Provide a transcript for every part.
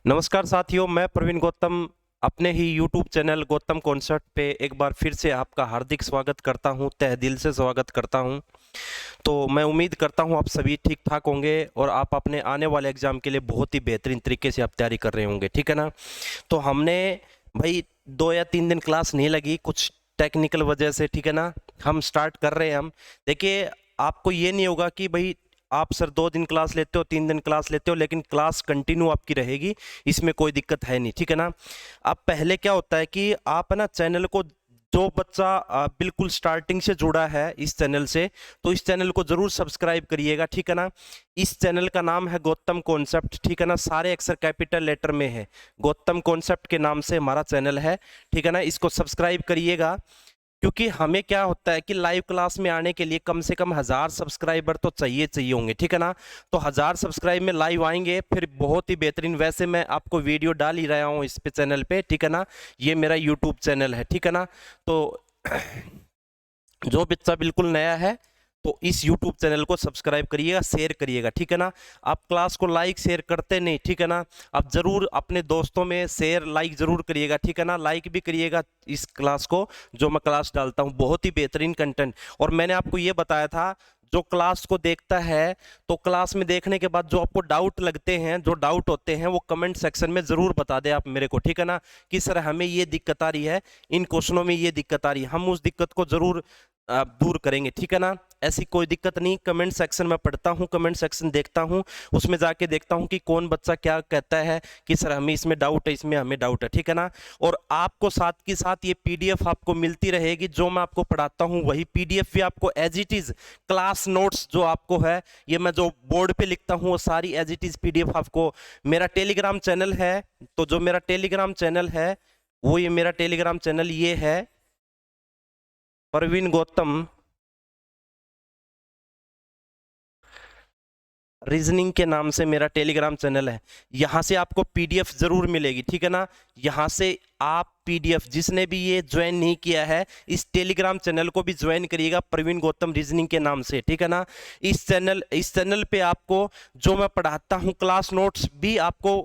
नमस्कार साथियों, मैं प्रवीण गौतम अपने ही YouTube चैनल गौतम कॉन्सेप्ट पे एक बार फिर से आपका हार्दिक स्वागत करता हूं, तहे दिल से स्वागत करता हूं। तो मैं उम्मीद करता हूं आप सभी ठीक ठाक होंगे और आप अपने आने वाले एग्जाम के लिए बहुत ही बेहतरीन तरीके से आप तैयारी कर रहे होंगे, ठीक है ना। तो हमने भाई 2 या 3 दिन क्लास नहीं लगी, कुछ टेक्निकल वजह से, ठीक है ना। हम स्टार्ट कर रहे हैं। हम देखिए, आपको ये नहीं होगा कि भाई आप सर 2 दिन क्लास लेते हो, 3 दिन क्लास लेते हो, लेकिन क्लास कंटिन्यू आपकी रहेगी, इसमें कोई दिक्कत है नहीं, ठीक है ना। अब पहले क्या होता है कि आप ना चैनल को, जो बच्चा बिल्कुल स्टार्टिंग से जुड़ा है इस चैनल से, तो इस चैनल को जरूर सब्सक्राइब करिएगा, ठीक है ना। इस चैनल का नाम है गौतम कॉन्सेप्ट, ठीक है ना। सारे अक्षर कैपिटल लेटर में है, गौतम कॉन्सेप्ट के नाम से हमारा चैनल है, ठीक है ना। इसको सब्सक्राइब करिएगा, क्योंकि हमें क्या होता है कि लाइव क्लास में आने के लिए कम से कम 1000 सब्सक्राइबर तो चाहिए चाहिए होंगे, ठीक है ना। तो 1000 सब्सक्राइब में लाइव आएंगे, फिर बहुत ही बेहतरीन। वैसे मैं आपको वीडियो डाल ही रहा हूँ इस पे चैनल पे, ठीक है ना। ये मेरा यूट्यूब चैनल है, ठीक है ना। तो जो बच्चा बिल्कुल नया है तो इस YouTube चैनल को सब्सक्राइब करिएगा, शेयर करिएगा, ठीक है ना। आप क्लास को लाइक शेयर करते नहीं, ठीक है ना। आप जरूर अपने दोस्तों में शेयर लाइक जरूर करिएगा, ठीक है ना। लाइक भी करिएगा इस क्लास को, जो मैं क्लास डालता हूँ, बहुत ही बेहतरीन कंटेंट। और मैंने आपको ये बताया था, जो क्लास को देखता है तो क्लास में देखने के बाद जो आपको डाउट लगते हैं, जो डाउट होते हैं, वो कमेंट सेक्शन में जरूर बता दे आप मेरे को, ठीक है ना। कि सर हमें ये दिक्कत आ रही है, इन क्वेश्चनों में ये दिक्कत आ रही है, हम उस दिक्कत को जरूर दूर करेंगे, ठीक है ना। ऐसी कोई दिक्कत नहीं। कमेंट सेक्शन में पढ़ता हूँ, कमेंट सेक्शन देखता हूँ, उसमें जाके देखता हूँ कि कौन बच्चा क्या कहता है कि सर हमें इसमें डाउट है, इसमें हमें डाउट है, ठीक है ना। और आपको साथ के साथ ये पीडीएफ आपको मिलती रहेगी, जो मैं आपको पढ़ाता हूँ वही पीडीएफ भी आपको as it is, class notes जो आपको है, ये मैं जो बोर्ड पे लिखता हूँ वो सारी एज इट इज पीडीएफ आपको। मेरा टेलीग्राम चैनल है, तो जो मेरा टेलीग्राम चैनल है वो, ये मेरा टेलीग्राम चैनल ये है, प्रवीण गौतम रीजनिंग के नाम से मेरा टेलीग्राम चैनल है। यहां से आपको पीडीएफ जरूर मिलेगी, ठीक है ना। यहां से आप पीडीएफ, जिसने भी ये ज्वाइन नहीं किया है, इस टेलीग्राम चैनल को भी ज्वाइन करिएगा, प्रवीण गौतम रीजनिंग के नाम से, ठीक है ना। इस चैनल पे आपको जो मैं पढ़ाता हूं क्लास नोट्स भी आपको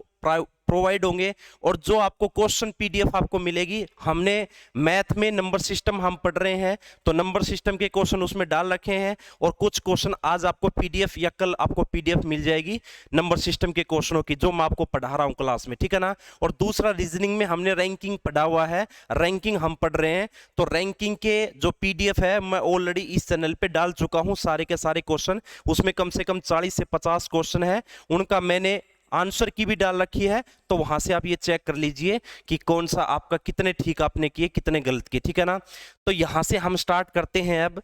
प्रोवाइड होंगे, और जो आपको क्वेश्चन पीडीएफ आपको मिलेगी। हमने मैथ में नंबर सिस्टम हम पढ़ रहे हैं, तो नंबर सिस्टम के क्वेश्चन उसमें डाल रखे हैं, और कुछ क्वेश्चन आज आपको पीडीएफ या कल आपको पीडीएफ मिल जाएगी नंबर सिस्टम के क्वेश्चनों की, जो मैं आपको पढ़ा रहा हूं क्लास में, ठीक है ना। और दूसरा, रीजनिंग में हमने रैंकिंग पढ़ा हुआ है, रैंकिंग हम पढ़ रहे हैं, तो रैंकिंग के जो पीडीएफ है मैं ऑलरेडी इस चैनल पे डाल चुका हूं, सारे के सारे क्वेश्चन। उसमें कम से कम 40 से 50 क्वेश्चन है, उनका मैंने आंसर की भी डाल रखी है, तो वहां से आप ये चेक कर लीजिए कि कौन सा आपका, कितने ठीक आपने किए, कितने गलत किए, ठीक है ना। तो यहां से हम स्टार्ट करते हैं अब।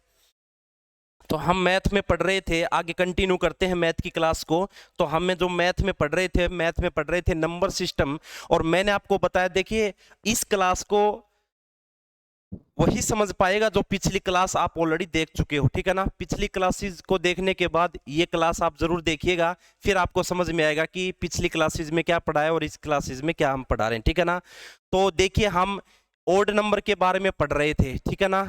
तो हम मैथ में पढ़ रहे थे, आगे कंटिन्यू करते हैं मैथ की क्लास को। तो हमें जो मैथ में पढ़ रहे थे नंबर सिस्टम। और मैंने आपको बताया, देखिए इस क्लास को वही समझ पाएगा जो पिछली क्लास आप ऑलरेडी देख चुके हो, ठीक है ना। पिछली क्लासेस को देखने के बाद ये क्लास आप जरूर देखिएगा, फिर आपको समझ में आएगा कि पिछली क्लासेस में क्या पढ़ा है और इस क्लासेस में क्या हम पढ़ा रहे हैं, ठीक है ना। तो देखिए, हम ओड नंबर के बारे में पढ़ रहे थे, ठीक है ना।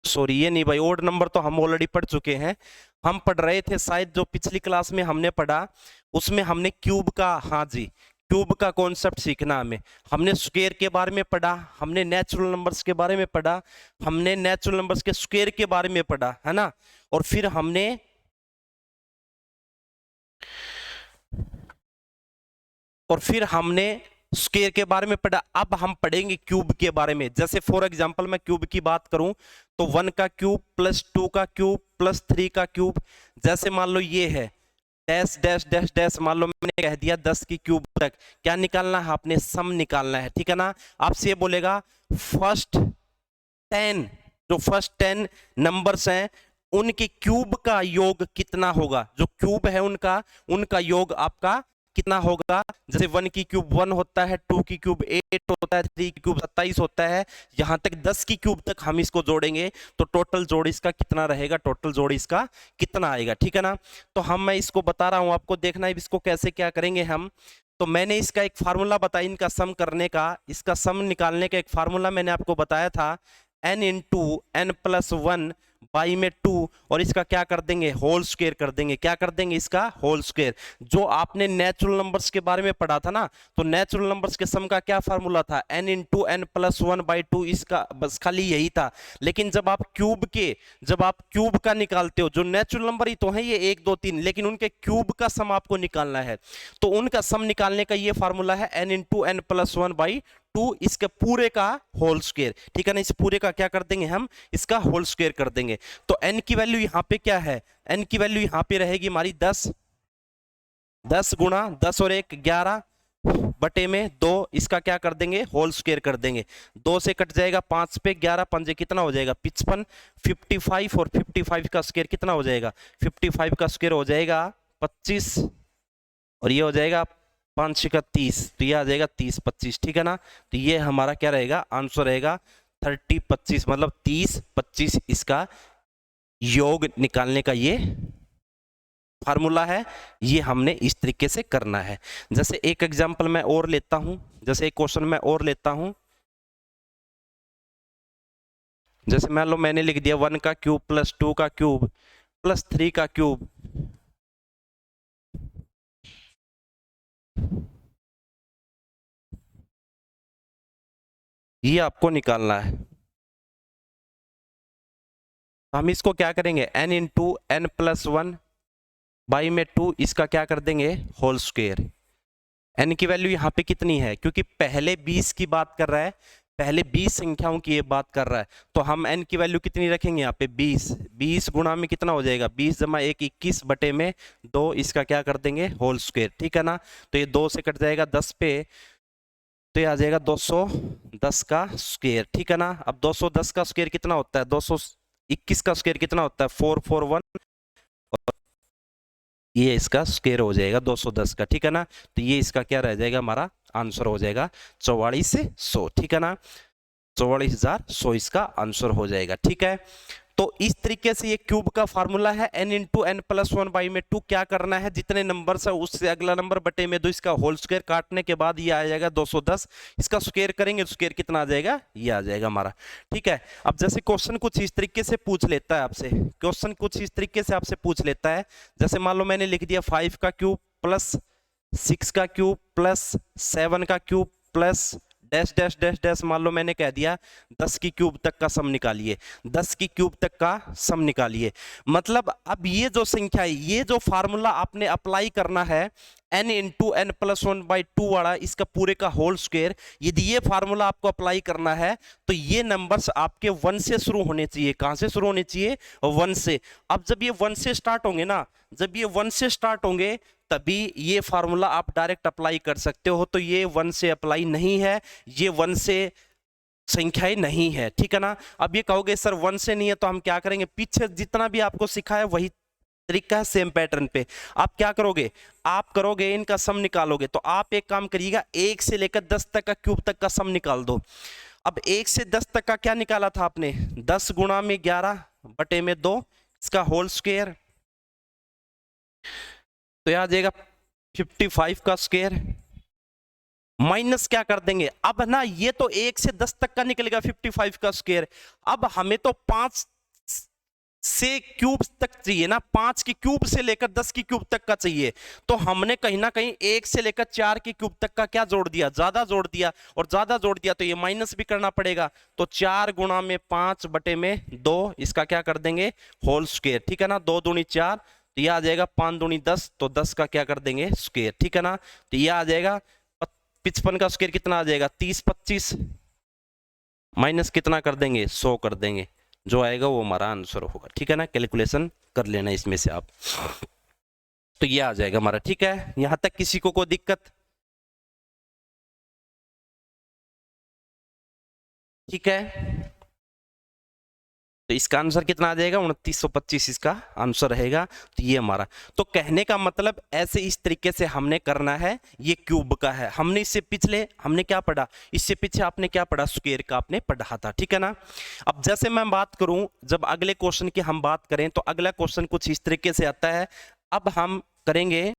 सॉरी, ये नहीं भाई, ओड नंबर तो हम ऑलरेडी पढ़ चुके हैं। हम पढ़ रहे थे शायद, जो पिछली क्लास में हमने पढ़ा उसमें हमने क्यूब का, हाँ जी, क्यूब का कॉन्सेप्ट सीखना हमें। हमने स्क्वायर के बारे में पढ़ा, हमने नेचुरल नंबर्स के बारे में पढ़ा, हमने नेचुरल नंबर्स के स्क्वायर के बारे में पढ़ा, है ना। और फिर हमने स्क्वायर के बारे में पढ़ा। अब हम पढ़ेंगे क्यूब के बारे में। जैसे फॉर एग्जांपल मैं क्यूब की बात करूं, तो 1 का क्यूब प्लस 2 का क्यूब प्लस 3 का क्यूब। जैसे मान लो ये है डैश डैश डैश डैश, मान लो मैंने कह दिया 10 की क्यूब तक, क्या निकालना है आपने, सम निकालना है, ठीक है ना। आपसे ये बोलेगा फर्स्ट 10, जो फर्स्ट 10 नंबर्स हैं उनके क्यूब का योग कितना होगा, जो क्यूब है उनका, उनका योग आपका कितना होगा। जैसे 1 की क्यूब 1 होता है, 2 की क्यूब 8 होता है, 3 की क्यूब 27 होता है, यहां तक 10 की क्यूब तक हम इसको जोड़ेंगे तो टोटल जोड़ इसका कितना रहेगा, टोटल जोड़ इसका कितना आएगा, ठीक है ना। तो मैं इसको बता रहा हूं, आपको देखना है इसको कैसे क्या करेंगे हम। तो मैंने इसका एक फार्मूला बताया, इनका सम करने का, इसका सम निकालने का एक फार्मूला मैंने आपको बताया था, n into n plus 1 by में 2 और इसका क्या कर देंगे, होल स्क्वायर कर देंगे। क्या कर देंगे, इसका होल स्क्वायर। जो आपने नेचुरल नंबर्स के बारे में पढ़ा था ना, तो नेचुरल नंबर्स के सम का क्या फार्मूला था, n इंटू एन प्लस 1/2, इसका बस खाली यही था। लेकिन जब आप क्यूब का निकालते हो, जो नेचुरल नंबर ही तो है ये 1 2 3, लेकिन उनके क्यूब का सम आपको निकालना है, तो उनका सम निकालने का ये फार्मूला है n इंटू एन प्लस 1/2, इसके पूरे का होल स्क्वायर। ठीक है ना, इस पूरे का क्या कर देंगे हम, इसका होल स्क्वायर कर देंगे। तो n की वैल्यू यहां पे क्या है, n की वैल्यू यहां पे रहेगी हमारी 10, 10 गुणा 10 और 1 11 बटे में 2, इसका क्या कर देंगे, होल स्क्वायर कर देंगे। 2 से कट जाएगा 5 पे, 11 पंजे कितना हो जाएगा 55, 55 और 55 का स्क्वायर कितना हो जाएगा, 55 का स्क्वायर हो जाएगा 25 और ये हो जाएगा 5 का 30, तो ये आ जाएगा 30 25। ठीक है ना, तो ये हमारा क्या रहेगा, आंसर रहेगा 30 25, मतलब 30 25 इसका योग निकालने का ये फार्मूला है। ये हमने इस तरीके से करना है। जैसे एक एग्जांपल मैं और लेता हूं, जैसे एक क्वेश्चन मैं और लेता हूं। जैसे मान लो मैंने लिख दिया 1 का क्यूब प्लस 2 का क्यूब प्लस 3 का क्यूब, ये आपको निकालना है। तो हम इसको क्या करेंगे, n into n plus 1 by में 2, इसका क्या कर देंगे, होल स्क्वायर। n की वैल्यू यहाँ पे कितनी है, क्योंकि पहले 20 की बात कर रहा है, पहले 20 संख्याओं की ये बात कर रहा है, तो हम n की वैल्यू कितनी रखेंगे यहाँ पे 20, 20 गुणा में कितना हो जाएगा 20 जमा 1 21 बटे में 2, इसका क्या कर देंगे, होल स्क्वायर। ठीक है ना, तो ये 2 से कट जाएगा 10 पे, तो ये आ जाएगा 210 का स्क्वायर। ठीक है ना, अब 210 का स्क्वायर कितना होता है, 221 का स्क्वायर कितना होता है 441, और ये इसका स्क्वायर हो जाएगा 210 का। ठीक है ना, तो ये इसका क्या रह जाएगा, हमारा आंसर हो जाएगा 4400। ठीक है ना, 44,100 इसका आंसर हो जाएगा। ठीक है, तो इस तरीके से ये क्यूब का फार्मूला है। n इंटू एन प्लस 1/2 क्या करना है, जितने नंबर है उससे अगला नंबर बटे में 2, इसका होल स्क्वायर काटने के बाद ये आ जाएगा 210, इसका स्क्वायर करेंगे तो स्क्वायर कितना आ जाएगा, ये आ जाएगा हमारा। ठीक है, अब जैसे क्वेश्चन कुछ इस तरीके से पूछ लेता है आपसे, क्वेश्चन कुछ इस तरीके से आपसे पूछ लेता है। जैसे मान लो मैंने लिख दिया 5 का क्यूब प्लस 6 का क्यूब प्लस 7 का cube plus dash dash dash dash, मान लो मैंने कह दिया 10 की क्यूब तक का सम निकालिए, 10 की क्यूब तक का सम निकालिए। मतलब अब ये जो संख्या है, ये जो फार्मूला आपने अप्लाई करना है n इंटू एन प्लस 1/2 वाला, इसका पूरे का होल स्क्वायर, यदि ये फार्मूला आपको अप्लाई करना है तो ये नंबर्स आपके 1 से शुरू होने चाहिए। कहां से शुरू होने चाहिए, 1 से। अब जब ये 1 से स्टार्ट होंगे ना, जब ये 1 से स्टार्ट होंगे तभी ये फार्मूला आप डायरेक्ट अप्लाई कर सकते हो। तो ये 1 से अप्लाई नहीं है, ये 1 से संख्याएं नहीं है। ठीक है ना, अब ये कहोगे सर 1 से नहीं है, तो हम क्या करेंगे, पीछे जितना भी आपको सिखाया वही तरीका है, सेम पैटर्न पे। आप क्या करोगे, आप करोगे इनका सम निकालोगे, तो आप एक काम करिएगा, 1 से लेकर 10 तक का क्यूब तक का सम निकाल दो। अब 1 से 10 तक का क्या निकाला था आपने, 10 गुणा में 11 बटे में 2, इसका होल स्क्वायर, तो यह आ जाएगा 55 का स्क्वायर माइनस क्या कर देंगे, अब ना ये तो 1 से 10 तक का निकलेगा 55 का स्क्वायर, अब हमें तो 5 से क्यूब तक चाहिए ना, 5 की क्यूब से लेकर 10 की क्यूब तक का चाहिए। तो हमने कहीं ना कहीं 1 से लेकर 4 की क्यूब तक का क्या जोड़ दिया, ज्यादा जोड़ दिया, और ज्यादा जोड़ दिया तो ये माइनस भी करना पड़ेगा। तो 4 गुणा में 5 बटे में 2, इसका क्या कर देंगे, होल स्क्वायर। ठीक है ना, 2 दूनी 4, तो यह आ जाएगा 5 दूनी 10, तो 10 का क्या कर देंगे, स्क्वायर। ठीक है ना, तो यह आ जाएगा 55 का स्क्वायर कितना आ जाएगा, 30 25 माइनस कितना कर देंगे, 100 कर देंगे, जो आएगा वो हमारा आंसर होगा। ठीक है ना, कैलकुलेशन कर लेना इसमें से आप, तो ये आ जाएगा हमारा। ठीक है, यहां तक किसी को कोई दिक्कत, ठीक है, तो इसका आंसर कितना आ जाएगा, 2925 इसका आंसर रहेगा। तो ये हमारा, तो कहने का मतलब ऐसे इस तरीके से हमने करना है। ये क्यूब का है, हमने इससे पिछले हमने क्या पढ़ा, इससे पीछे आपने क्या पढ़ा, स्क्वायर का आपने पढ़ा था। ठीक है ना, अब जैसे मैं बात करूं, जब अगले क्वेश्चन की हम बात करें, तो अगला क्वेश्चन कुछ इस तरीके से आता है। अब हम करेंगे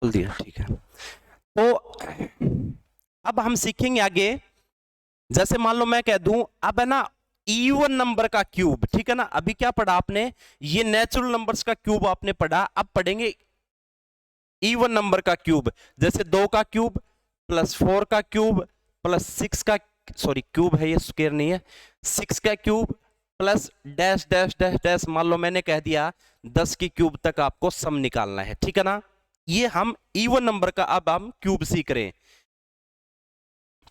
बोल दिया, ठीक है। तो अब हम सीखेंगे आगे, जैसे मान लो मैं कह दूं अब है ना इवन नंबर का क्यूब, ठीक है ना। अभी क्या पढ़ा आपने, ये नेचुरल नंबर्स का क्यूब आपने पढ़ा, अब पढ़ेंगे इवन नंबर का क्यूब। जैसे 2 का क्यूब प्लस 4 का क्यूब प्लस 6 का, सॉरी क्यूब है ये, स्क्वायर नहीं है, 6 का cube plus dash dash dash dash, मान लो मैंने कह दिया 10 की क्यूब तक आपको सम निकालना है, ठीक है ना। ये हम इवन नंबर का अब हम क्यूब सीख रहे हैं।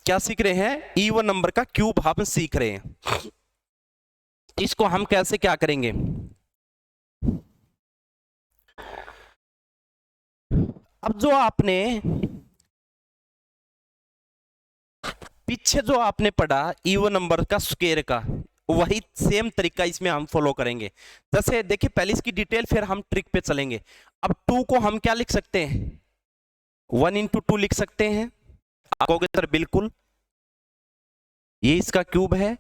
क्या सीख रहे हैं, इवन नंबर का क्यूब हम सीख रहे हैं। इसको हम कैसे क्या करेंगे, अब जो आपने पीछे जो आपने पढ़ा इवन नंबर का स्क्वायर का, वही सेम तरीका इसमें हम फॉलो करेंगे। जैसे देखिए पहले इसकी डिटेल, फिर हम ट्रिक पे चलेंगे। अब 2 को हम क्या लिख सकते हैं, 1 इंटू 2 लिख सकते हैं। आप कहोगे सर बिल्कुल, ये इसका क्यूब है।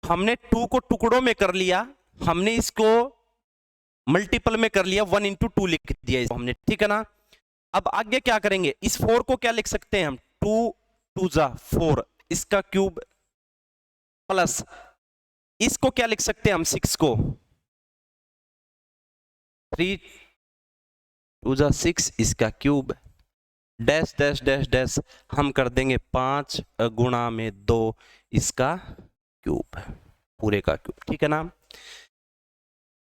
हमने 2 को टुकड़ों में कर लिया, हमने इसको मल्टीपल में कर लिया, 1 इंटू 2 लिख दिया इसको हमने, ठीक है ना। अब आगे क्या करेंगे, इस 4 को क्या लिख सकते हैं हम, 2 2 जा 4, इसका क्यूब प्लस इसको क्या लिख सकते हैं हम, 6 को 3 2 जा 6, इसका cube dash dash dash dash, हम कर देंगे 5 गुणा में 2, इसका क्यूब, पूरे का क्यूब, ठीक है ना।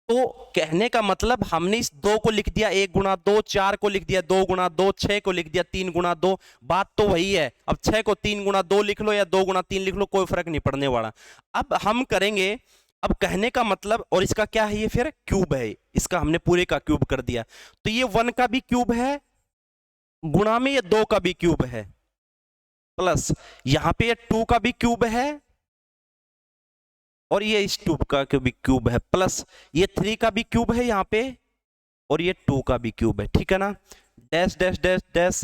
तो कहने का मतलब हमने इस 2 को लिख दिया 1 गुणा 2, 4 को लिख दिया 2 गुणा 2, 6 को लिख दिया 3 गुणा 2, बात तो वही है। अब 6 को 3 गुणा 2 लिख लो या 2 गुणा 3 लिख लो, कोई फर्क नहीं पड़ने वाला। अब हम करेंगे, अब कहने का मतलब, और इसका क्या है, ये फिर क्यूब है, इसका हमने पूरे का क्यूब कर दिया। तो ये 1 का भी क्यूब है, गुणा में ये 2 का भी क्यूब है, प्लस यहां पे ये 2 का भी क्यूब है, और ये इस ट्यूब का भी क्यूब है, प्लस ये 3 का भी क्यूब है यहाँ पे, और ये 2 का भी क्यूब है, ठीक है ना। डैश डैश डैश डैश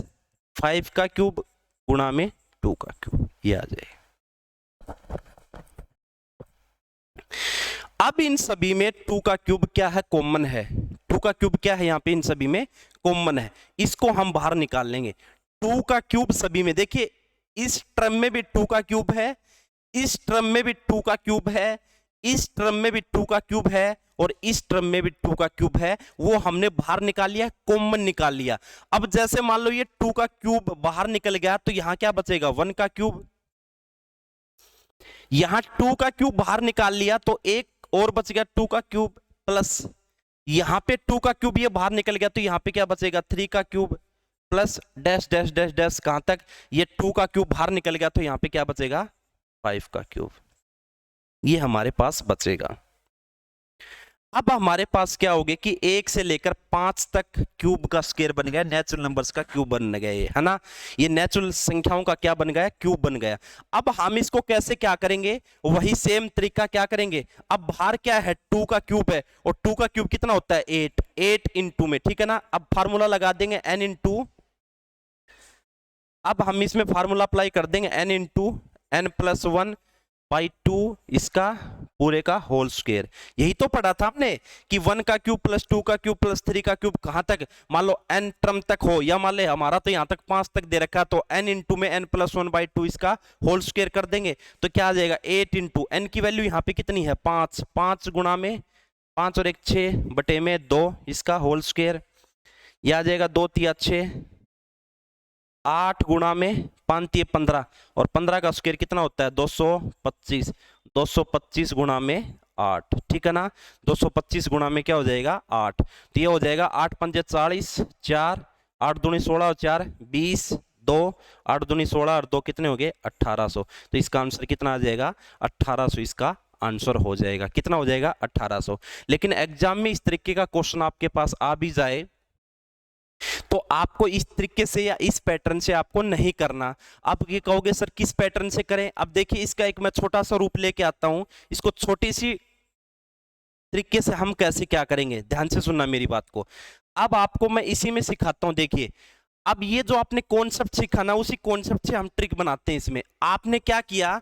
5 का क्यूब गुणा में 2 का क्यूब, ये आ जाएगा। अब इन सभी में 2 का क्यूब क्या है, कॉमन है। 2 का क्यूब क्या है यहाँ पे, इन सभी में कॉमन है, इसको हम बाहर निकाल लेंगे। 2 का क्यूब सभी में, देखिए इस टर्म में भी 2 का क्यूब है, इस टर्म में भी 2 का क्यूब है, इस टर्म में भी 2 का क्यूब है, और इस टर्म में भी 2 का क्यूब है, वो हमने बाहर निकाल लिया, कॉमन निकाल लिया। अब जैसे मान लो ये 2 का क्यूब बाहर निकल गया, तो यहां क्या बचेगा, 1 का क्यूब। यहां 2 का क्यूब बाहर निकाल लिया तो एक और बच गया 2 का क्यूब, प्लस यहां पे 2 का क्यूब ये बाहर निकल गया, तो यहां पे क्या बचेगा, 3 का cube, plus dash dash dash dash, कहां तक, ये 2 का क्यूब बाहर निकल गया, तो यहां पे क्या बचेगा, 5 का क्यूब, ये हमारे पास बचेगा। अब हमारे पास क्या हो गया कि 1 से लेकर 5 तक क्यूब का स्क्वायर बन गया, नेचुरल नंबर्स का क्यूब बन गया, ये है ना, ये नेचुरल संख्याओं का क्या बन गया, क्यूब बन गया। अब हम इसको कैसे क्या करेंगे, वही सेम तरीका क्या करेंगे। अब बाहर क्या है, 2 का क्यूब है, और 2 का क्यूब कितना होता है, 8, 8 इंटू में, ठीक है ना। अब फार्मूला लगा देंगे n इंटू, अब हम इसमें फार्मूला अप्लाई कर देंगे n into n plus 1 by 2, इसका पूरे का होल स्क्वायर। यही तो पढ़ा था हमने कि 1 का क्यूब प्लस 2 का क्यूब प्लस 3 का क्यूब, कहां तक, मान लो n टर्म तक हो, या मान ले हमारा तो यहां तक 5 तक दे रखा, तो n इंटू में n प्लस 1 बाई 2, इसका होल स्क्वायर कर देंगे, तो क्या आ जाएगा, 8 इंटू n की वैल्यू यहाँ पे कितनी है, 5, 5 गुणा में 5 और 1 6 बटे में 2, इसका होल स्क्वायर, यह आ जाएगा 2 तिया 6, 8 गुणा में 5 तिया 15, और 15 का स्क्वायर कितना होता है, 225, 225 गुणा में 8, ठीक है ना। 225 गुणा में क्या हो जाएगा, 8, तो ये हो जाएगा 8 पंजे 40, 4 8 दूनी 16 और 4 20, 2 8 दूनी 16 और 2 कितने हो गए, 1800। तो इसका आंसर कितना आ जाएगा, 1800, इसका आंसर हो जाएगा, कितना हो जाएगा, 1800। लेकिन एग्जाम में इस तरीके का क्वेश्चन आपके पास आ भी जाए, तो आपको इस तरीके से या इस पैटर्न से आपको नहीं करना। आप ये कहोगे सर किस पैटर्न से करें, अब देखिए इसका एक मैं छोटा सा रूप लेके आता हूं, इसको छोटी सी तरीके से हम कैसे क्या करेंगे, ध्यान से सुनना मेरी बात को। अब आपको मैं इसी में सिखाता हूं, देखिए अब ये जो आपने कॉन्सेप्ट सीखा ना, उसी कॉन्सेप्ट से हम ट्रिक बनाते हैं। इसमें आपने क्या किया,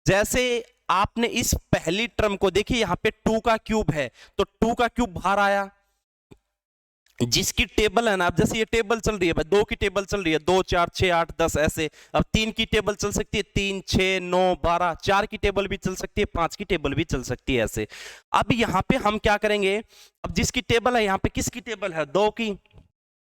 जैसे आपने इस पहली टर्म को, देखिए यहां पे 2 का क्यूब है, तो 2 का क्यूब बाहर आया, जिसकी टेबल है ना, अब जैसे ये टेबल चल रही है भाई, 2 की टेबल चल रही है, 2 4 6 8 10 ऐसे। अब 3 की टेबल चल सकती है, 3 6 9 12, 4 की टेबल भी चल सकती है, 5 की टेबल भी चल सकती है ऐसे। अब यहाँ पे हम क्या करेंगे, अब जिसकी टेबल है, यहाँ पे किसकी टेबल है, 2 की,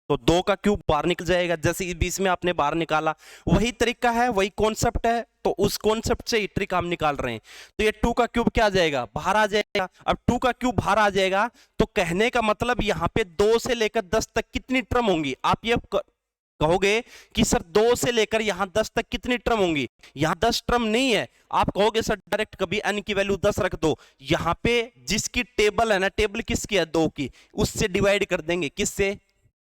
तो 2 का क्यूब बाहर निकल जाएगा, जैसे इस बीच में आपने बाहर निकाला, वही तरीका है, वही कॉन्सेप्ट है, तो उस कॉन्सेप्ट से ही ट्रिक हम निकाल रहे हैं। तो ये 2 का क्यूब क्या आ जाएगा, बाहर आ जाएगा। अब 2 का क्यूब बाहर आ जाएगा, तो कहने का मतलब यहाँ पे 2 से लेकर 10 तक कितनी टर्म होंगी, आप ये कहोगे कि सर 2 से लेकर यहां 10 तक कितनी टर्म होंगी, यहां 10 टर्म नहीं है। आप कहोगे सर डायरेक्ट कभी n की वैल्यू 10 रख दो, यहां पे जिसकी टेबल है ना, टेबल किसकी है, 2 की, उससे डिवाइड कर देंगे, किससे,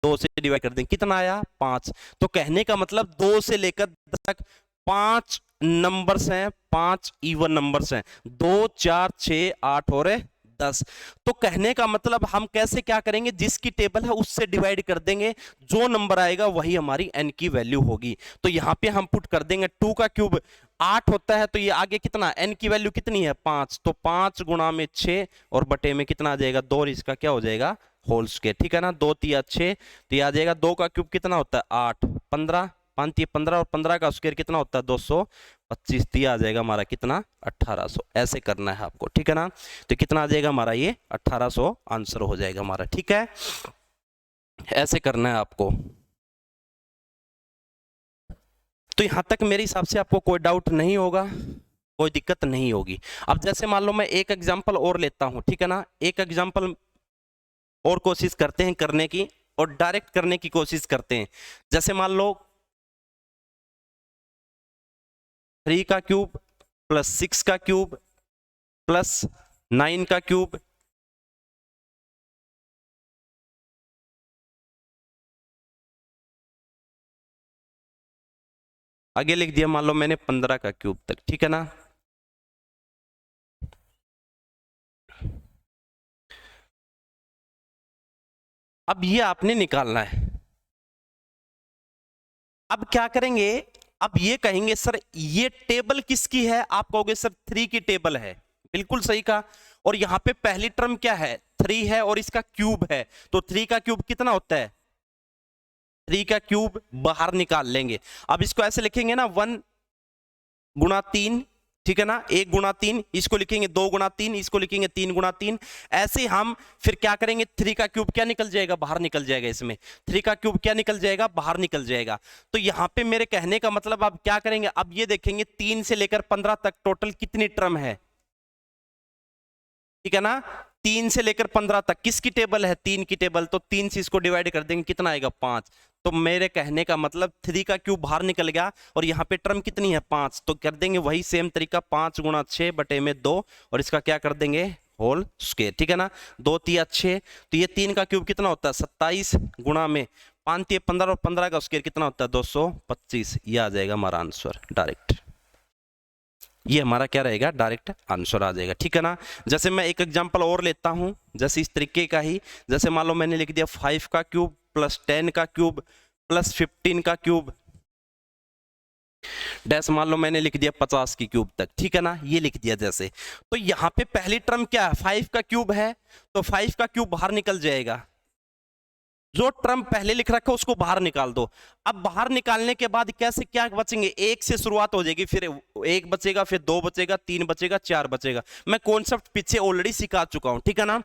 2 से डिवाइड कर देंगे, कितना आया, 5। तो कहने का मतलब 2 से लेकर 10 तक 5 नंबर्स हैं, 5 इवन नंबर्स हैं, 2 4 6 8 और 10। तो कहने का मतलब हम कैसे क्या करेंगे, जिसकी टेबल है उससे डिवाइड कर देंगे, जो नंबर आएगा वही हमारी n की वैल्यू होगी। तो यहां पे हम पुट कर देंगे 2 का क्यूब 8 होता है, तो ये आगे कितना, n की वैल्यू कितनी है, 5, तो 5 गुणा में 6 और बटे में कितना आ जाएगा, 2, और इसका क्या हो जाएगा, होल स्क्वायर, ठीक है ना, 2 तिया 6, तो ये आ जाएगा 2 का क्यूब कितना होता है, 8, 15, 5 तिया 15, और 15 का स्क्वायर कितना होता है, 225, दिया आ जाएगा हमारा कितना, 1800। ऐसे करना है आपको, ठीक है ना। तो कितना आ जाएगा हमारा, ये 1800 आंसर हो जाएगा हमारा, ठीक है, ऐसे करना है आपको। तो यहां तक मेरे हिसाब से आपको कोई डाउट नहीं होगा, कोई दिक्कत नहीं होगी। अब जैसे मान लो मैं एक एग्जांपल और लेता हूं, ठीक है ना, एक एग्जांपल और कोशिश करते हैं करने की, और डायरेक्ट करने की कोशिश करते हैं। जैसे मान लो 3 का क्यूब प्लस 6 का क्यूब प्लस 9 का क्यूब, आगे लिख दिया मान लो मैंने 15 का क्यूब तक, ठीक है ना। अब ये आपने निकालना है। अब क्या करेंगे, अब ये कहेंगे सर ये टेबल किसकी है, आप कहोगे सर 3 की टेबल है, बिल्कुल सही कहा। और यहां पे पहली टर्म क्या है, 3 है, और इसका क्यूब है, तो 3 का क्यूब कितना होता है, 3 का क्यूब बाहर निकाल लेंगे। अब इसको ऐसे लिखेंगे ना, 1 गुणा 3, ठीक है ना, 1 गुणा 3, इसको लिखेंगे 2 गुणा 3, इसको लिखेंगे 3 गुणा 3। ऐसे हम फिर क्या करेंगे, 3 का क्यूब क्या निकल जाएगा, बाहर निकल जाएगा, इसमें 3 का क्यूब क्या निकल जाएगा, बाहर निकल जाएगा। तो यहां पे मेरे कहने का मतलब आप क्या करेंगे, अब ये देखेंगे 3 से लेकर 15 तक टोटल कितनी टर्म है, ठीक है ना, 3 से लेकर 15 तक किसकी टेबल है, 3 की टेबल, तो 3 से इसको डिवाइड कर देंगे, कितना आएगा, 5। तो मेरे कहने का मतलब 3 का क्यूब बाहर निकल गया, और यहाँ पे टर्म कितनी है, 5, तो कर देंगे वही सेम तरीका, 5 गुणा 6 बटे में 2, और इसका क्या कर देंगे, होल स्क्वायर, ठीक है ना, 2 तिया 6, तो ये 3 का क्यूब कितना होता है, 27 गुणा में 5 तिया 15, और 15 का स्क्वायर कितना होता है, 225। ये आ जाएगा हमारा आंसर डायरेक्ट, ये हमारा क्या रहेगा, डायरेक्ट आंसर आ जाएगा, ठीक है ना। जैसे मैं एक एग्जांपल और लेता हूं, जैसे इस तरीके का ही, जैसे मान लो मैंने लिख दिया 5 का क्यूब प्लस 10 का क्यूब प्लस 15 का क्यूब, डैश मान लो मैंने लिख दिया 50 की क्यूब तक, ठीक है ना, ये लिख दिया जैसे। तो यहां पे पहली टर्म क्या है, 5 का क्यूब है, तो 5 का क्यूब बाहर निकल जाएगा, जो टर्म पहले लिख रखा है उसको बाहर निकाल दो। अब बाहर निकालने के बाद कैसे क्या बचेंगे, 1 से शुरुआत हो जाएगी, फिर 1 बचेगा, फिर 2 बचेगा, 3 बचेगा, 4 बचेगा। मैं कॉन्सेप्ट पीछे ऑलरेडी सिखा चुका हूं, ठीक है ना।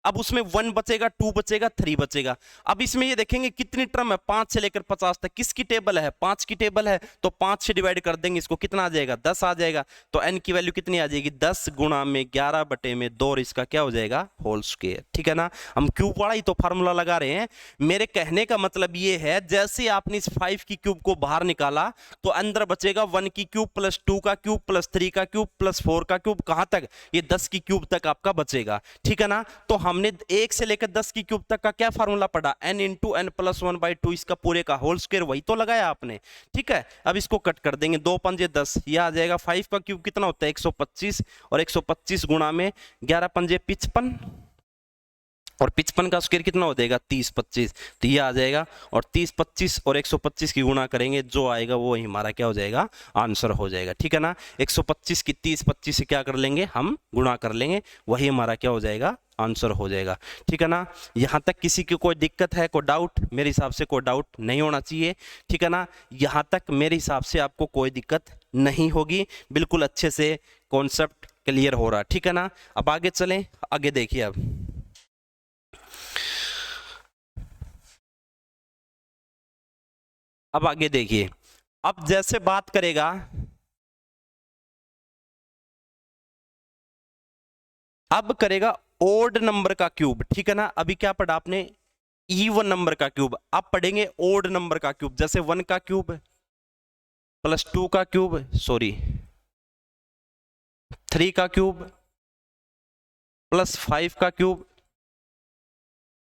अब उसमें 1 बचेगा, 2 बचेगा, 3 बचेगा। अब इसमें ये देखेंगे कितनी टर्म है, 5 से लेकर 50 तक किसकी टेबल है, 5 की टेबल है, तो 5 से डिवाइड कर देंगे इसको, कितना आ जाएगा, 10 आ जाएगा। तो n की वैल्यू कितनी आ जाएगी, 10 गुणा में 11 बटे में 2, और इसका क्या हो जाएगा, होल स्क्वायर, ठीक है ना। हम क्यूब वाला ही तो फार्मूला लगा रहे हैं। मेरे कहने का मतलब ये है, जैसे आपने इस 5 की क्यूब को बाहर निकाला, तो अंदर बचेगा 1 की क्यूब प्लस 2 का क्यूब प्लस 3 का क्यूब प्लस 4 का क्यूब, कहां तक, ये 10 की क्यूब तक आपका बचेगा, ठीक है ना। तो हमने 1 से लेकर 10 की क्यूब तक का क्या फार्मूला पढ़ा, n इंटू n प्लस 1/2, इसका पूरे का होल स्क्वायर, वही तो लगाया आपने, ठीक है। अब इसको कट कर देंगे, 2 पंजे 10, यह आ जाएगा 5 का क्यूब कितना होता है, 125, और 125 गुणा में 11 पंजे 55, और 55 का स्क्वायर कितना हो जाएगा, 30 25, तो ये आ जाएगा। और 30 25 और 125 की गुणा करेंगे, जो आएगा वो ही हमारा क्या हो जाएगा, आंसर हो जाएगा, ठीक है ना। 125 की 30 25 से क्या कर लेंगे, हम गुणा कर लेंगे, वही हमारा क्या हो जाएगा, आंसर हो जाएगा। ठीक है ना, यहाँ तक किसी की कोई दिक्कत है, कोई डाउट? मेरे हिसाब से कोई डाउट नहीं होना चाहिए। ठीक है ना, यहाँ तक मेरे हिसाब से आपको कोई दिक्कत नहीं होगी, बिल्कुल अच्छे से कॉन्सेप्ट क्लियर हो रहा। ठीक है ना, अब आगे चलें, आगे देखिए। अब आगे देखिए, अब जैसे बात करेगा, अब करेगा ओड नंबर का क्यूब। ठीक है ना, अभी क्या पढ़ा आपने? इवन नंबर का क्यूब। अब पढ़ेंगे ओड नंबर का क्यूब, जैसे 1 का क्यूब प्लस 2 का क्यूब, सॉरी 3 का क्यूब प्लस 5 का cube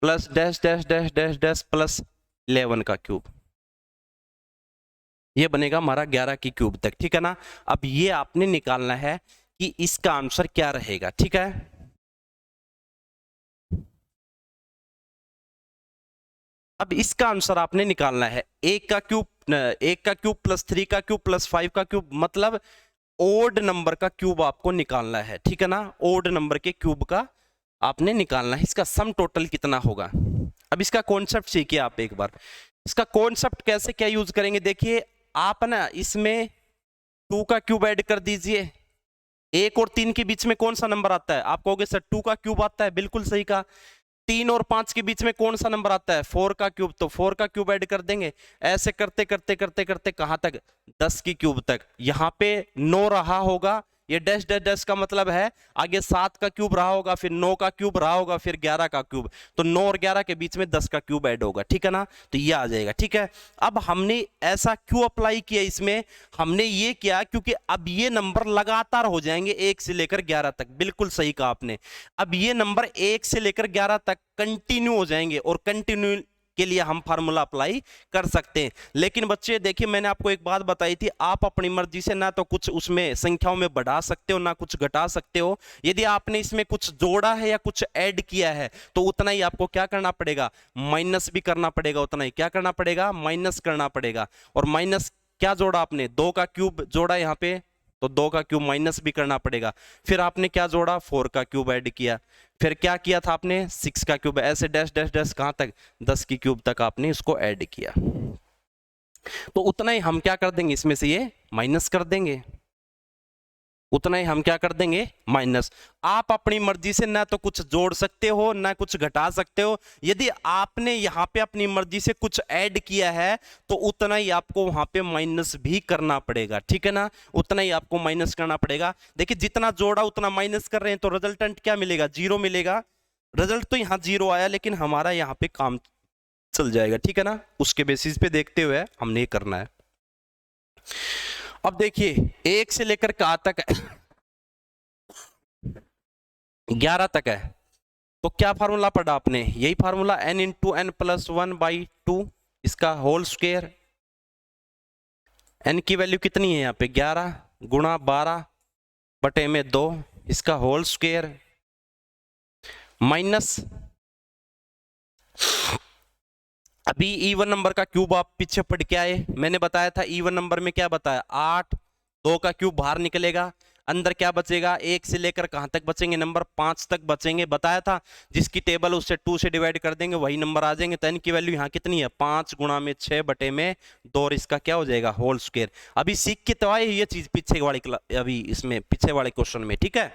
plus dash dash dash dash dash plus 11 का क्यूब। ये बनेगा हमारा 11 की क्यूब तक। ठीक है ना, अब ये आपने निकालना है कि इसका आंसर क्या रहेगा। ठीक है, अब इसका आंसर आपने निकालना है 1 का क्यूब, 1 का क्यूब प्लस 3 का क्यूब प्लस 5 का क्यूब, मतलब ओड नंबर का क्यूब आपको निकालना है। ठीक है ना, ओड नंबर के क्यूब का आपने निकालना है, इसका सम टोटल कितना होगा। अब इसका कॉन्सेप्ट सीखिए आप एक बार। इसका कॉन्सेप्ट कैसे क्या यूज करेंगे, देखिए आप ना इसमें 2 का क्यूब ऐड कर दीजिए। 1 और 3 के बीच में कौन सा नंबर आता है? आप कहोगे सर 2 का क्यूब आता है, बिल्कुल सही कहा। 3 और 5 के बीच में कौन सा नंबर आता है? 4 का क्यूब, तो 4 का क्यूब ऐड कर देंगे। ऐसे करते करते करते करते कहां तक? 10 की क्यूब तक। यहां पे 9 रहा होगा, ये डैश डैश डैश का मतलब है आगे 7 का क्यूब रहा होगा, फिर 9 का क्यूब रहा होगा, फिर 11 का क्यूब, तो 9 और 11 के बीच में 10 का क्यूब ऐड होगा। ठीक है ना, तो ये आ जाएगा। ठीक है, अब हमने ऐसा क्यों अप्लाई किया इसमें? हमने ये किया क्योंकि अब ये नंबर लगातार हो जाएंगे 1 से लेकर 11 तक। बिल्कुल सही कहा आपने, अब ये नंबर 1 से लेकर 11 तक कंटिन्यू हो जाएंगे, और कंटिन्यू के लिए हम फार्मूला अप्लाई कर सकते हैं। लेकिन बच्चे देखिए, मैंने आपको एक बात बताई थी, आप अपनी मर्जी से ना तो कुछ उसमें संख्याओं में बढ़ा सकते हो, ना कुछ घटा सकते हो। यदि आपने इसमें कुछ जोड़ा है या कुछ ऐड किया है, तो उतना ही आपको क्या करना पड़ेगा? माइनस भी करना पड़ेगा। उतना ही क्या करना पड़ेगा? माइनस करना पड़ेगा। और माइनस क्या जोड़ा आपने? 2 का क्यूब जोड़ा यहाँ पे, तो 2 का क्यूब माइनस भी करना पड़ेगा। फिर आपने क्या जोड़ा? 4 का क्यूब ऐड किया। फिर क्या किया था आपने? 6 का क्यूब। ऐसे डैश डैश डैश कहां तक? 10 की क्यूब तक आपने इसको ऐड किया। तो उतना ही हम क्या कर देंगे, इसमें से ये माइनस कर देंगे। उतना ही हम क्या कर देंगे? माइनस। आप अपनी मर्जी से ना तो कुछ जोड़ सकते हो, ना कुछ घटा सकते हो। यदि आपने यहां पे अपनी मर्जी से कुछ ऐड किया है, तो उतना ही आपको वहां पे माइनस भी करना पड़ेगा। ठीक है ना, उतना ही आपको माइनस करना पड़ेगा। देखिए, जितना जोड़ा उतना माइनस कर रहे हैं, तो रिजल्टेंट क्या मिलेगा? 0 मिलेगा। रिजल्ट तो यहाँ 0 आया, लेकिन हमारा यहाँ पे काम चल जाएगा। ठीक है ना, उसके बेसिस पे देखते हुए हमने ये करना है। अब देखिए, 1 से लेकर कहां तक है? 11 तक है। तो क्या फार्मूला पढ़ा आपने? यही formula, n into n plus 1/2, इसका होल स्क्वायर। n की वैल्यू कितनी है यहाँ पे? 11 गुणा 12 बटे में 2, इसका होल स्क्वायर माइनस। अभी इवन नंबर का क्यूब आप पीछे पढ़ के आए, मैंने बताया था इवन नंबर में क्या बताया? 8। 2 का क्यूब बाहर निकलेगा, अंदर क्या बचेगा? 1 से लेकर कहां तक बचेंगे नंबर? 5 तक बचेंगे। बताया था जिसकी टेबल उससे 2 से डिवाइड कर देंगे वही नंबर आ जाएंगे। तो n की वैल्यू यहाँ कितनी है? 5 गुणा में 6 बटे में 2, और इसका क्या हो जाएगा? Whole square. अभी सीख के तो आए ये चीज पीछे वाली अभी इसमें पीछे वाले क्वेश्चन में। ठीक है,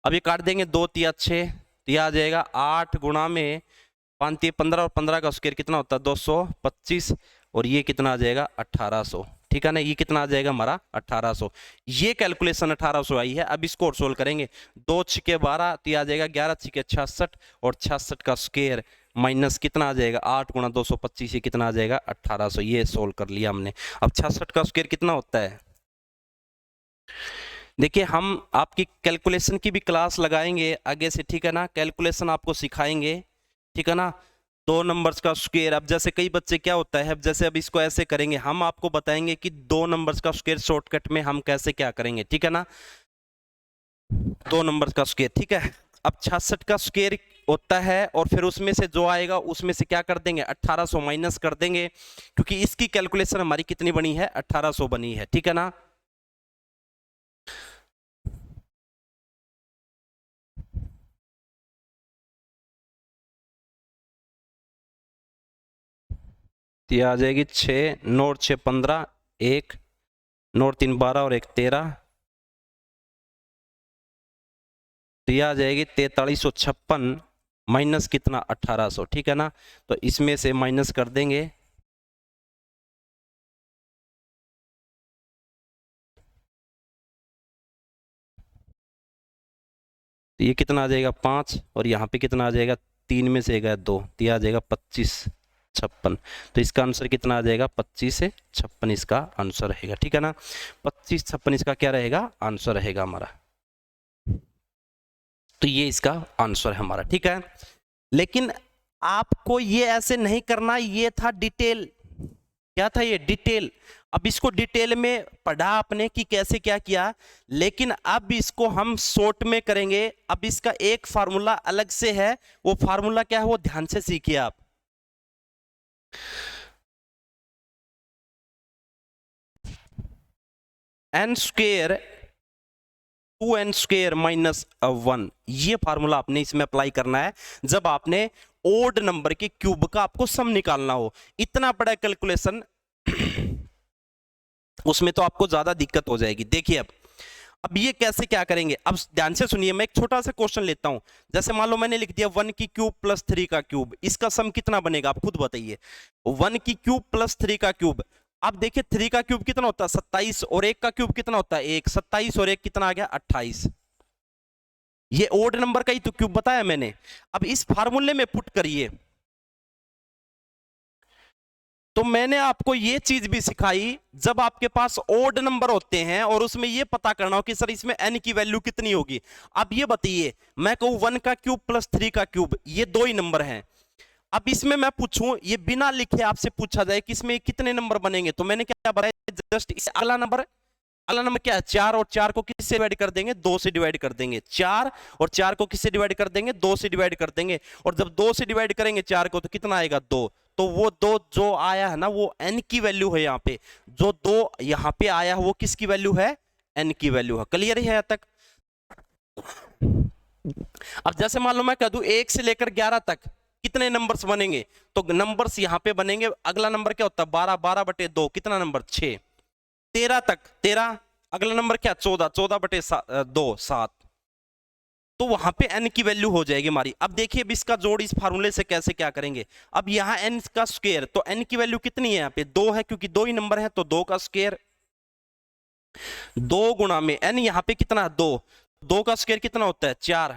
अभी काट देंगे 2 तिया 6, तो आ जाएगा 8 गुणा में 5 तिया 15, और 15 का स्क्वायर कितना होता है? 225, और ये कितना आ जाएगा? 1800। ठीक है ना, ये कितना आ जाएगा हमारा? 1800। ये कैलकुलेशन 1800 आई है। अब इसको और सोल्व करेंगे। 2 छिके 12, तो ये आ जाएगा 11 छिके 66, और 66 का स्क्वायर माइनस कितना आ जाएगा? 8 गुणा 225, ये कितना आ जाएगा? 1800। ये सोल्व कर लिया हमने। अब 66 का स्क्वायर कितना होता है? देखिए, हम आपकी कैलकुलेशन की भी क्लास लगाएंगे आगे से। ठीक है ना, कैलकुलेशन आपको सिखाएंगे। ठीक है ना, 2 नंबर्स का स्क्वायर। अब जैसे कई बच्चे क्या होता है, अब जैसे अब इसको ऐसे करेंगे, हम आपको बताएंगे कि 2 नंबर्स का स्क्वायर शॉर्टकट में हम कैसे क्या करेंगे। ठीक है ना, 2 नंबर्स का स्क्वायर। ठीक है, अब 66 का स्क्वायर होता है, और फिर उसमें से जो आएगा उसमें से क्या कर देंगे? 1800 माइनस कर देंगे, क्योंकि इसकी कैलकुलेशन हमारी कितनी बनी है? 1800 बनी है। ठीक है ना, तो ये आ जाएगी 6, 9 और 6 15, 1, 9 और 3 12 और 1 13। तो ये आ जाएगी 4356 माइनस कितना 1800, ठीक है ना। तो इसमें से माइनस कर देंगे, तो ये कितना आ जाएगा 5, और यहाँ पे कितना आ जाएगा 3 में से गया 2, तो ये आ जाएगा 2556। तो इसका आंसर कितना आ जाएगा 25 से 56 इसका आंसर रहेगा, ठीक है ना। 25 56 इसका क्या रहेगा आंसर रहेगा हमारा। तो ये इसका आंसर है हमारा, ठीक है। लेकिन आपको ये ऐसे नहीं करना, ये था डिटेल, क्या था ये डिटेल। अब इसको डिटेल में पढ़ा आपने कि कैसे क्या किया, लेकिन अब इसको हम शॉर्ट में करेंगे। अब इसका एक फार्मूला अलग से है, वो फार्मूला क्या है वो ध्यान से सीखिए आप। N square 2n square minus 1, ये फार्मूला आपने इसमें अप्लाई करना है जब आपने ओड नंबर के क्यूब का आपको सम निकालना हो। इतना बड़ा कैलकुलेशन उसमें तो आपको ज्यादा दिक्कत हो जाएगी। देखिए अब ये कैसे क्या करेंगे, अब ध्यान से सुनिए। मैं एक छोटा सा क्वेश्चन लेता हूं, जैसे मान लो मैंने लिख दिया 1 की क्यूब प्लस 3 का क्यूब, इसका सम कितना बनेगा आप खुद बताइए। 1 की क्यूब प्लस 3 का क्यूब, अब देखिए 3 का क्यूब कितना होता है 27, और 1 का क्यूब कितना होता है 1, 27 और 1 कितना आ गया 28। ये ओड नंबर का ही तो क्यूब बताया मैंने। अब इस फार्मूले में पुट करिए। तो मैंने आपको ये चीज भी सिखाई, जब आपके पास ओड नंबर होते हैं और उसमें ये पता करना हो कि सर इसमें n की वैल्यू कितनी होगी। अब ये बताइए, मैं कहूं 1 का क्यूब प्लस 3 का क्यूब, ये दो ही नंबर हैं। अब इसमें मैं पूछूं, ये बिना लिखे आपसे पूछा जाए कि इसमें कितने नंबर बनेंगे, तो मैंने क्या बताया, जस्ट इस अगला नंबर क्या है 4, और 4 को किससे डिवाइड कर देंगे 2 से डिवाइड कर देंगे। 4 और 4 को किससे डिवाइड कर देंगे 2 से डिवाइड कर देंगे, और जब 2 से डिवाइड करेंगे 4 को तो कितना आएगा 2। तो वो 2 जो आया है ना वो n की वैल्यू है। यहाँ पे जो 2 यहाँ पे आया है वो किसकी वैल्यू है n की वैल्यू है। क्लियर है यहाँ तक। अब जैसे मान लो मैं कह दूं 1 से लेकर 11 तक कितने नंबर्स बनेंगे, तो नंबर्स यहाँ पे बनेंगे। अगला नंबर क्या होता है 12, 12 बटे 2 कितना नंबर 6। 13 तक 13, अगला नंबर क्या 14, 14 बटे 2 7। तो वहां पे n की वैल्यू हो जाएगी हमारी। अब देखिए अब इसका जोड़ इस फार्मूले से कैसे क्या करेंगे। अब यहाँ n का स्क्वायर, तो n की वैल्यू कितनी है यहाँ पे 2 है, क्योंकि 2 ही नंबर है, तो 2 का स्क्वायर 2 गुणा में n यहाँ पे कितना 2, 2 का स्क्वायर कितना होता है 4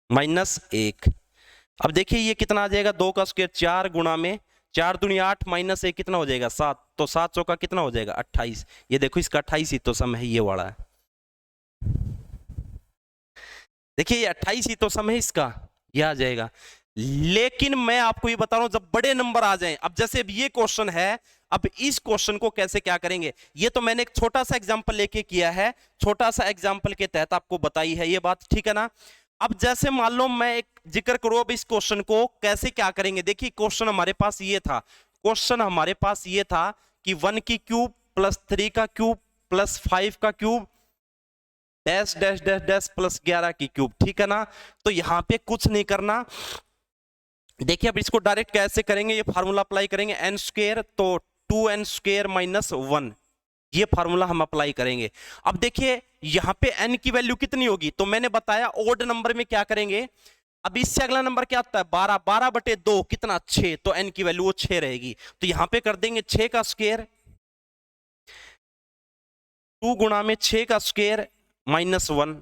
माइनस 1। अब देखिए ये कितना आ जाएगा 2 का स्क्वायर 4 गुणा में 4 दूनी 8 माइनस 1 कितना हो जाएगा 7, तो 7 चौका कितना हो जाएगा 28। ये देखो इसका 28 ही तो सम है, ये वाला है। देखिए ये 28 ही तो सम है इसका, ये आ जाएगा। लेकिन मैं आपको ये बता रहा हूं जब बड़े नंबर आ जाएं, अब जैसे अब ये क्वेश्चन है, अब इस क्वेश्चन को कैसे क्या करेंगे, ये तो मैंने एक छोटा सा एग्जांपल लेके किया है, छोटा सा एग्जांपल के तहत आपको बताई है ये बात, ठीक है ना। अब जैसे मान लो मैं एक जिक्र करूं अब इस क्वेश्चन को कैसे क्या करेंगे। देखिए क्वेश्चन हमारे पास ये था, क्वेश्चन हमारे पास ये था कि 1 की क्यूब प्लस 3 का क्यूब प्लस 5 का cube dash dash dash dash plus 11 की क्यूब, ठीक है ना। तो यहां पे कुछ नहीं करना। देखिए अब इसको डायरेक्ट कैसे करेंगे, ये फार्मूला अप्लाई करेंगे n स्क्वायर, तो 2n स्क्वायर माइनस 1, ये फार्मूला हम अप्लाई करेंगे। अब देखिए यहां पे n की वैल्यू कितनी होगी, तो मैंने बताया ओड नंबर में क्या करेंगे। अब इससे अगला नंबर क्या आता है 12, 12 बटे 2 कितना 6, तो n की वैल्यू वो 6 रहेगी। तो यहां पे कर देंगे 6 का स्क्वायर 2 गुणा में 6 का स्क्वायर माइनस 1।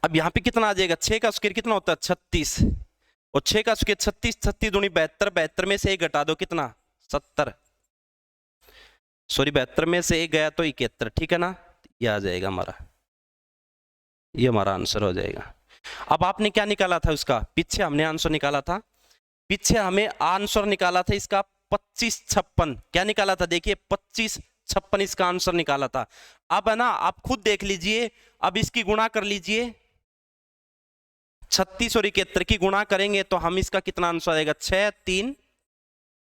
अब यहां पे कितना आ जाएगा 6 का स्क्वायर कितना होता है 36, और 6 का स्क्वायर 36, 36 दूनी 72, 72 में से 1 घटा दो कितना 70, सॉरी 72 में से 1 गया तो 71, ठीक है ना। ये आ जाएगा हमारा, ये हमारा आंसर हो जाएगा। अब आपने क्या निकाला था उसका, पीछे हमने आंसर निकाला था, पीछे हमें आंसर निकाला था इसका 2556, क्या निकाला था देखिए 2556 इसका आंसर निकाला था। अब है ना आप खुद देख लीजिए, अब इसकी गुणा कर लीजिए 36 और 71 की गुणा करेंगे तो हम इसका कितना आंसर आएगा 6 3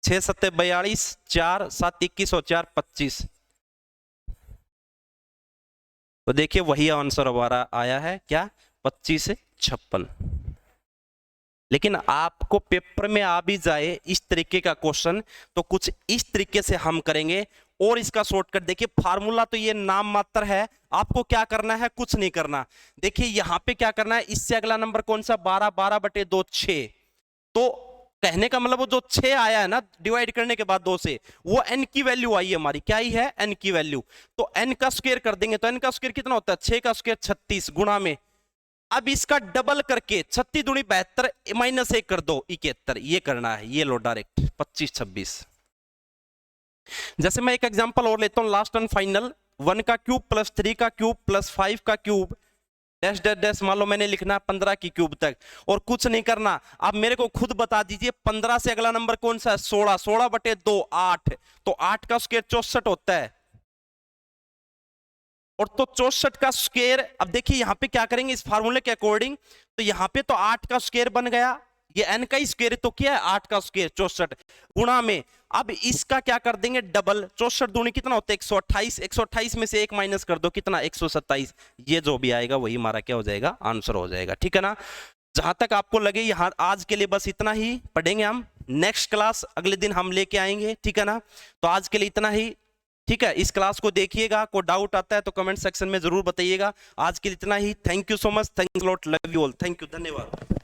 6 7 42, 4 7 21 और 4 25। तो देखिए वही आंसर हमारा आया है क्या 2556। लेकिन आपको पेपर में आ भी जाए इस तरीके का क्वेश्चन तो कुछ इस तरीके से हम करेंगे। और इसका शॉर्टकट देखिए, फार्मूला तो ये नाम मात्र है, आपको क्या करना है, कुछ नहीं करना। देखिए यहां पे क्या करना है, इससे अगला नंबर कौन सा, 12, 12/2 6। तो कहने का मतलब वो जो 6 आया है ना डिवाइड करने के बाद 2 से, वो n की वैल्यू आई है हमारी, क्या ही है, n की वैल्यू। तो n का स्क्वायर कर देंगे तो n का स्क्वायर कितना होता है, 6 का स्क्वायर 36 गुणा में, अब इसका डबल करके 36 दूनी 72 -1 कर दो 71, ये करना है। ये लो डायरेक्ट 25 26। जैसे मैं एक एग्जांपल और लेता हूं, लास्ट एंड फाइनल, 1 का क्यूब प्लस 3 का क्यूब प्लस 5 का क्यूब डैश डैश डैश, मान लो मैंने लिखना है 15 की क्यूब तक, और कुछ नहीं करना। अब मेरे को खुद बता दीजिए 15 से अगला नंबर कौन सा है, 16, 16/2 8, तो 8 का स्क्वायर 64 होता है। और तो 64 का स्क्वायर, अब देखिए यहां पे क्या करेंगे इस फार्मूले के अकॉर्डिंग, तो यहां पे तो 8 का स्क्वायर बन गया, ये n का ही स्क्वायर तो क्या है 8 का स्क्वायर 64 गुणा में, अब इसका क्या कर देंगे डबल, 64 दूनी कितना होता है 128, 128 में से 1 माइनस कर दो कितना 127, ये जो भी आएगा वही हमारा क्या हो जाएगा, आंसर हो जाएगा। ठीक है ना, जहां तक आपको लगे यहाँ आज के लिए बस इतना ही पढ़ेंगे हम, नेक्स्ट क्लास अगले दिन हम लेके आएंगे। ठीक है ना, तो आज के लिए इतना ही। ठीक है, इस क्लास को देखिएगा, कोई डाउट आता है तो कमेंट सेक्शन में जरूर बताइएगा। आज के लिए इतना ही, thank you so much, thanks lot, love you all, thank you, धन्यवाद।